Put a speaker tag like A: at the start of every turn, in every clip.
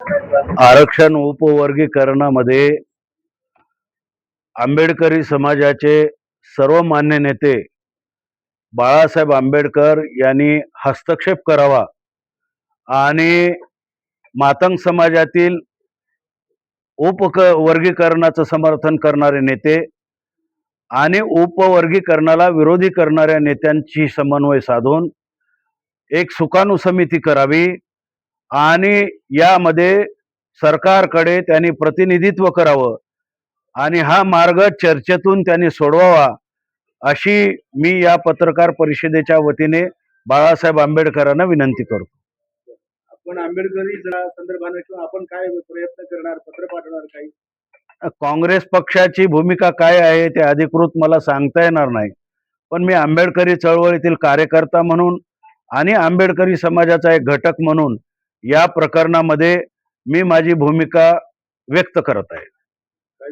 A: आरक्षण उपवर्गीकरणामध्ये आंबेडकरी समाजाचे सर्वमान्य नेते बाळासाहेब आंबेडकर यांनी हस्तक्षेप करावा आणि मातंग समाजातील वर्गीकरणाचं समर्थन करणारे नेते आणि उपवर्गीकरणाला विरोधी करणाऱ्या नेत्यांची समन्वय साधून एक सुकाणू समिती करावी आणि यामध्ये सरकारकडे त्यांनी प्रतिनिधित्व करावं आणि हा मार्ग चर्चेतून त्यांनी सोडवावा अशी मी या पत्रकार परिषदेच्या वतीने बाळासाहेब आंबेडकरांना विनंती करतो.
B: आपण आंबेडकरी संदर्भाने किंवा आपण काय प्रयत्न करणार, पत्र पाठवणार काही?
A: काँग्रेस पक्षाची भूमिका काय आहे ते अधिकृत मला सांगता येणार नाही, पण मी आंबेडकरी चळवळीतील कार्यकर्ता म्हणून आणि आंबेडकरी समाजाचा एक घटक म्हणून या प्रकरणामध्ये मी माझी भूमिका व्यक्त करत आहे.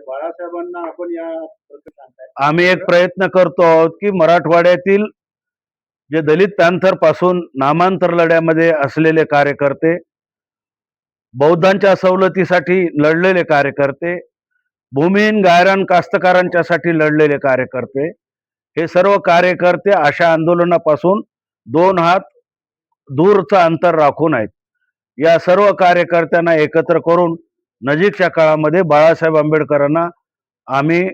B: बाळासाहेबांना आपण या
A: आम्ही एक प्रयत्न करतो आहोत की मराठवाड्यातील जे दलित पॅंथर पासून नामांतर लढ्यामध्ये असलेले कार्यकर्ते, बौद्धांच्या सवलतीसाठी लढलेले कार्यकर्ते, भूमिहीन गायरान कास्तकारांच्यासाठी लढलेले कार्यकर्ते, हे सर्व कार्यकर्ते अशा आंदोलनापासून 2 हात दूरचं अंतर राखून आहेत. या सर्व कार्यकर्त्यांना एकत्र करून नजीकच्या काळामध्ये बाळासाहेब आंबेडकरांना आम्ही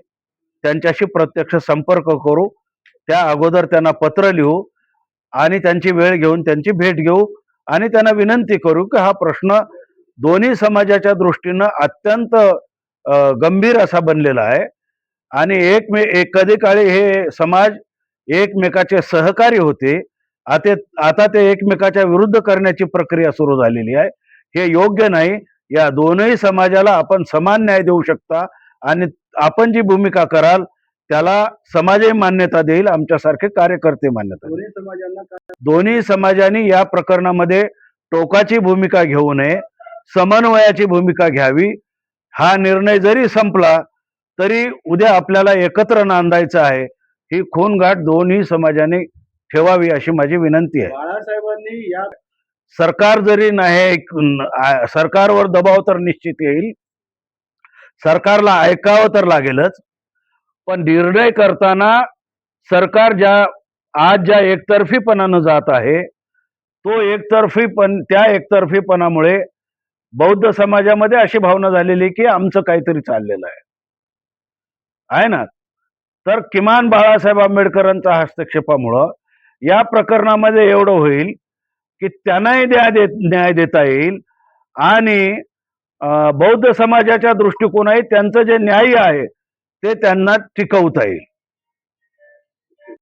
A: त्यांच्याशी प्रत्यक्ष संपर्क करू. त्या अगोदर त्यांना पत्र लिहू आणि त्यांची वेळ घेऊन त्यांची भेट घेऊ आणि त्यांना विनंती करू की हा प्रश्न दोन्ही समाजाच्या दृष्टीनं अत्यंत गंभीर असा बनलेला आहे आणि कधी काळी हे समाज एकमेकाचे सहकारी होते. आता ते एकमेकाच्या विरुद्ध करण्याची प्रक्रिया सुरू झालेली आहे. हे योग्य नाही. या दोनही समाजाला आपण समान न्याय देऊ शकता आणि आपण जी भूमिका कराल त्याला समाजही मान्यता देईल, आमच्यासारखे कार्यकर्ते मान्यता देईल. दोन्ही समाजांनी या प्रकरणामध्ये टोकाची भूमिका घेऊ नये, समन्वयाची भूमिका घ्यावी. हा निर्णय जरी संपला तरी उद्या आपल्याला एकत्र नांदायचं आहे. ही खूनगाठ दोन्ही समाजांनी ठेवावी अशी माझी विनंती आहे.
B: बाळासाहेबांनी या
A: सरकार जरी नाही, सरकारवर दबाव तर निश्चित येईल, सरकारला ऐकावं तर लागेलच, पण निर्णय करताना सरकार ज्या एकतर्फीपणानं जात आहे त्या एकतर्फीपणामुळे बौद्ध समाजामध्ये अशी भावना झालेली की आमचं काहीतरी चाललेलं आहे ना. तर किमान बाळासाहेब आंबेडकरांच्या हस्तक्षेपामुळं या प्रकरणामध्ये एवढं होईल की त्यांनाही न्याय देता येईल आणि बौद्ध समाजाच्या दृष्टिकोनाने त्यांचं जे न्याय आहे ते त्यांना टिकवता येईल.